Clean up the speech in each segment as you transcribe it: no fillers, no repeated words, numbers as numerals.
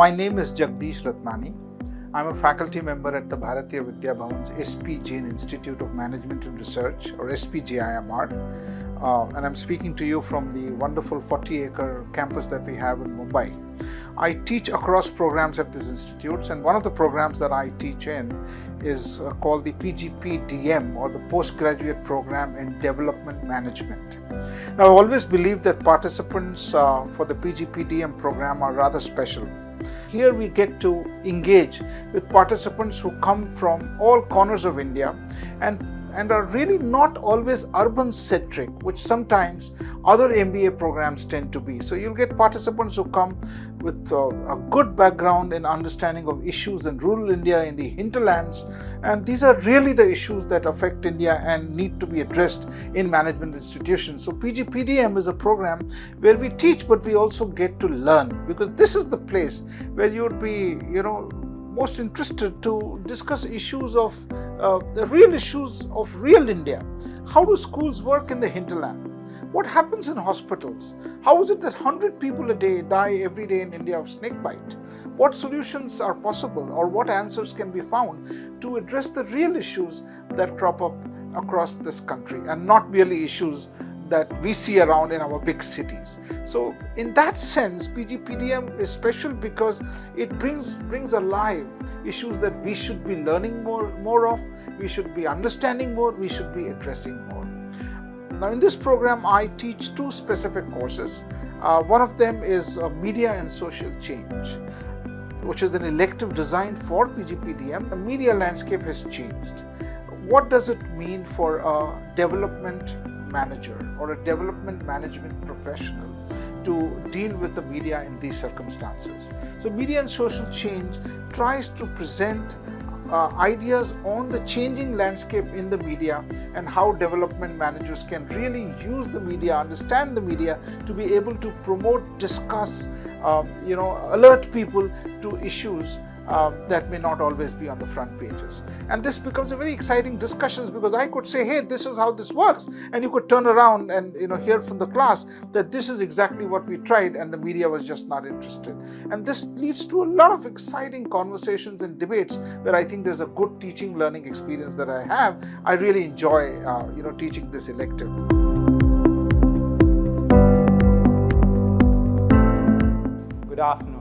My name is Jagdish Rattanani. I'm a faculty member at the Bharatiya Vidya Bhavan's SP Jain Institute of Management and Research, or SPJIMR. And I'm speaking to you from the wonderful 40-acre campus that we have in Mumbai. I teach across programs at these institutes, and one of the programs that I teach in is called the PGPDM, or the Postgraduate Program in Development Management. Now, I've always believed that participants for the PGPDM program are rather special. Here we get to engage with participants who come from all corners of India and are really not always urban-centric, which sometimes other MBA programs tend to be. So you'll get participants who come with a good background in understanding of issues in rural India, in the hinterlands, and these are really the issues that affect India and need to be addressed in management institutions. So PGPDM is a program where we teach, but we also get to learn, because this is the place where you would be, most interested to discuss issues of the real issues of real India. How do schools work in the hinterland? What happens in hospitals? How is it that 100 people a day die every day in India of snake bite? What solutions are possible, or what answers can be found to address the real issues that crop up across this country, and not merely issues that we see around in our big cities? So in that sense, PGPDM is special because it brings alive issues that we should be learning more of, we should be understanding more, we should be addressing more. Now, in this program, I teach two specific courses. One of them is Media and Social Change, which is an elective designed for PGPDM. The media landscape has changed. What does it mean for a development manager or a development management professional to deal with the media in these circumstances? So Media and Social Change tries to present ideas on the changing landscape in the media and how development managers can really use the media, understand the media, to be able to promote, discuss, alert people to issues that may not always be on the front pages. And this becomes a very exciting discussions, because I could say, hey, this is how this works, and you could turn around and hear from the class that this is exactly what we tried and the media was just not interested. And this leads to a lot of exciting conversations and debates where I think there's a good teaching learning experience that I have. I really enjoy teaching this elective. Good afternoon.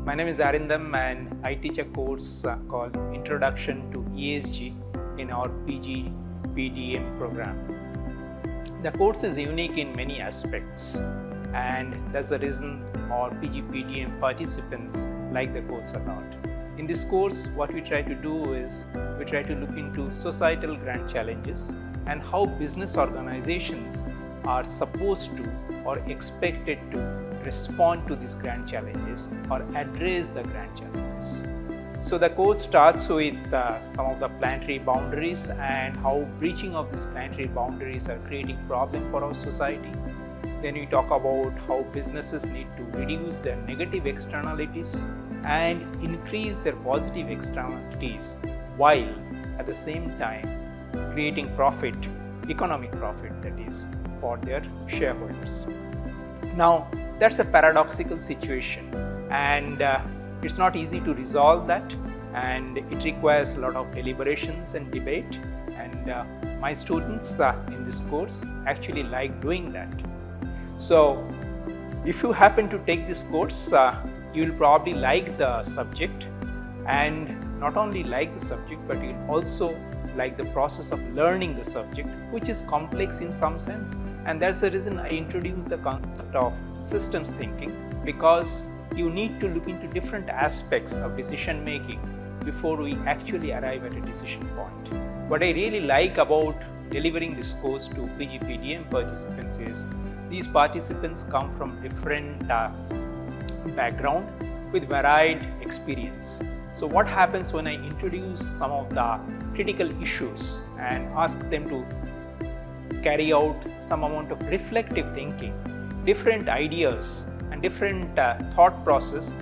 My name is Arindam, and I teach a course called Introduction to ESG in our PGPDM program. The course is unique in many aspects, and that's the reason our PGPDM participants like the course a lot. In this course, what we try to do is we try to look into societal grand challenges and how business organizations are supposed to or expected to respond to these grand challenges or address the grand challenges. So the course starts with some of the planetary boundaries and how breaching of these planetary boundaries are creating problem for our society. Then we talk about how businesses need to reduce their negative externalities and increase their positive externalities, while at the same time creating profit, economic profit, that is, for their shareholders. Now, that's a paradoxical situation, and it's not easy to resolve that, and it requires a lot of deliberations and debate, and my students in this course actually like doing that. So if you happen to take this course, you will probably like the subject, and not only like the subject, but you'll also like the process of learning the subject, which is complex in some sense. And that's the reason I introduced the concept of systems thinking, because you need to look into different aspects of decision making before we actually arrive at a decision point. What I really like about delivering this course to PGPDM participants is these participants come from different background with varied experience. So what happens when I introduce some of the critical issues and ask them to carry out some amount of reflective thinking, different ideas and different thought process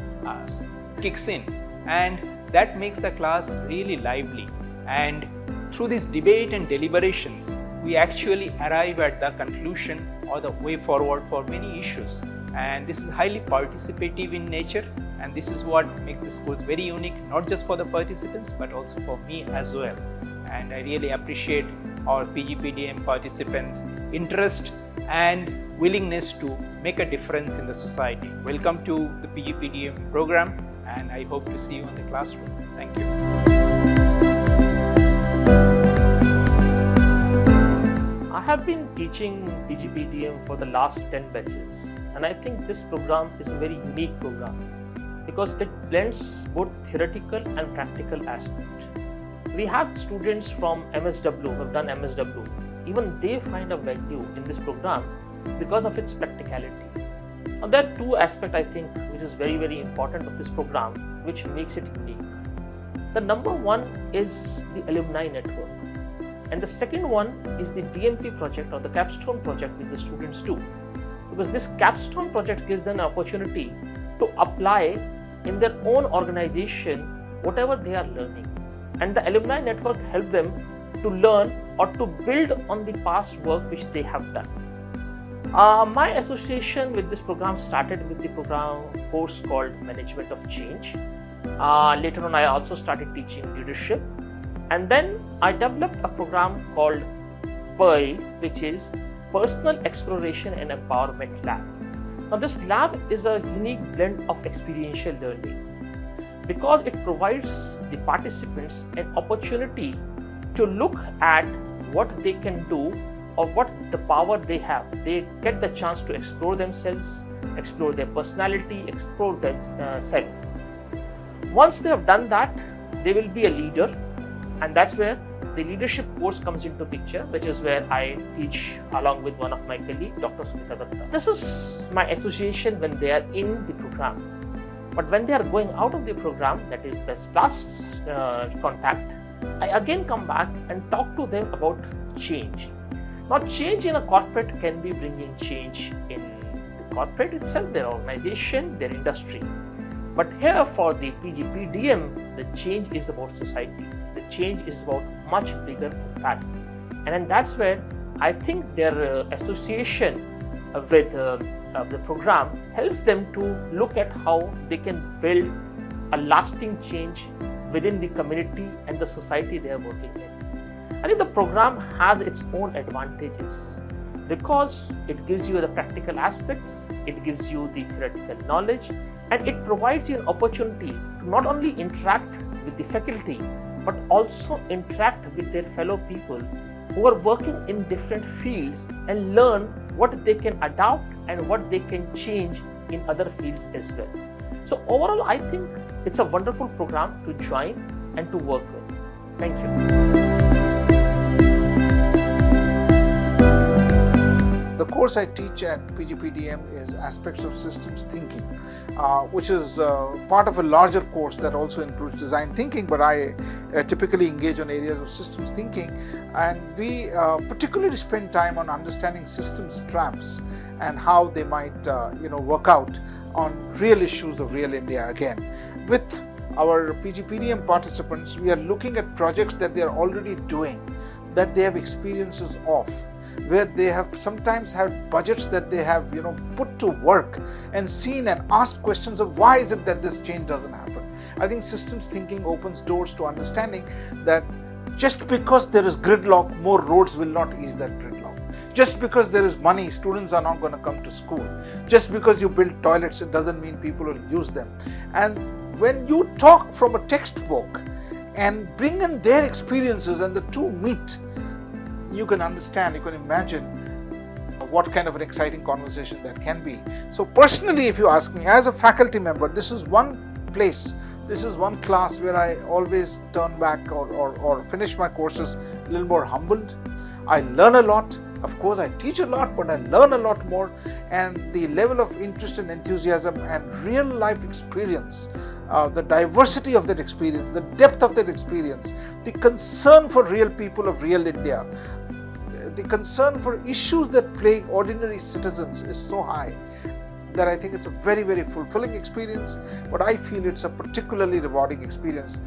kicks in, and that makes the class really lively. And through this debate and deliberations, we actually arrive at the conclusion or the way forward for many issues. and this is highly participative in nature, and this is what makes this course very unique, not just for the participants but also for me as well. And I really appreciate our PGPDM participants' interest and willingness to make a difference in the society. Welcome to the PGPDM program, and I hope to see you in the classroom. Thank you. I have been teaching PGPDM for the last 10 batches, and I think this program is a very unique program because it blends both theoretical and practical aspect. We have students from MSW who have done MSW. Even they find a value in this program because of its practicality. Now, there are two aspects I think which is very, very important of this program which makes it unique. The number one is the alumni network, and the second one is the DMP project or the capstone project which the students do, because this capstone project gives them an opportunity to apply in their own organization whatever they are learning, and the alumni network helps them to learn or to build on the past work which they have done. My association with this program started with the course called Management of Change. Later on, I also started teaching leadership, and then I developed a program called PEARL, which is Personal Exploration and Empowerment Lab. Now, this lab is a unique blend of experiential learning because it provides the participants an opportunity to look at what they can do or what the power they have. They get the chance to explore themselves, explore their personality, explore themselves. Once they have done that, they will be a leader, and that's where the leadership course comes into picture, which is where I teach along with one of my colleagues, Dr. Smita Datta. This is my association when they are in the program. But when they are going out of the program, that is this last contact, I again come back and talk to them about change. Now, change in a corporate can be bringing change in the corporate itself, their organization, their industry. But here for the PGPDM, the change is about society. The change is about much bigger impact. And then that's where I think their association with the program helps them to look at how they can build a lasting change within the community and the society they are working in. I think the program has its own advantages because it gives you the practical aspects, it gives you the theoretical knowledge, and it provides you an opportunity to not only interact with the faculty but also interact with their fellow people who are working in different fields and learn what they can adopt and what they can change in other fields as well. So overall, I think it's a wonderful program to join and to work with. Thank you. The course I teach at PGPDM is Aspects of Systems Thinking, which is part of a larger course that also includes design thinking, but I typically engage on areas of systems thinking, and we particularly spend time on understanding systems traps and how they might work out on real issues of real India. Again, with our PGPDM participants, we are looking at projects that they are already doing, that they have experiences of, where they have sometimes had budgets that they have put to work and seen and asked questions of why is it that this change doesn't happen. I think systems thinking opens doors to understanding that just because there is gridlock, more roads will not ease that gridlock. Just because there is money, students are not going to come to school. Just because you build toilets, it doesn't mean people will use them. And when you talk from a textbook and bring in their experiences and the two meet, you can understand, you can imagine what kind of an exciting conversation that can be. So personally, if you ask me, as a faculty member, this is one place, this is one class where I always turn back or finish my courses a little more humbled. I learn a lot. Of course, I teach a lot, but I learn a lot more. And the level of interest and enthusiasm and real life experience, the diversity of that experience, the depth of that experience, the concern for real people of real India, the concern for issues that plague ordinary citizens is so high that I think it's a very, very fulfilling experience. But I feel it's a particularly rewarding experience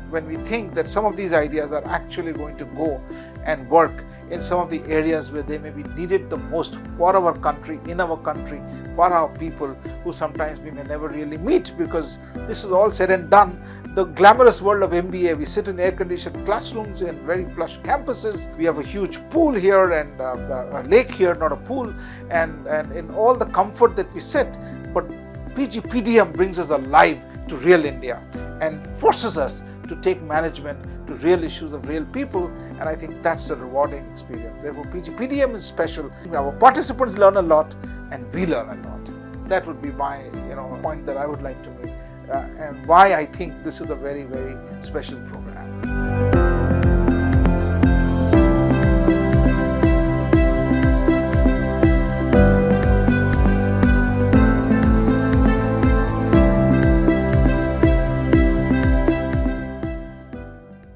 when we think that some of these ideas are actually going to go and work in some of the areas where they may be needed the most for our country, in our country, for our people who sometimes we may never really meet, because this is all said and done. The glamorous world of MBA, we sit in air-conditioned classrooms in very plush campuses. We have a huge pool here and a lake here, not a pool, and in all the comfort that we sit. But PGPDM brings us alive to real India and forces us to take management to real issues of real people, and I think that's a rewarding experience. Therefore, PGPDM is special. Our participants learn a lot and we learn a lot. That would be my point that I would like to make, and why I think this is a very, very special program.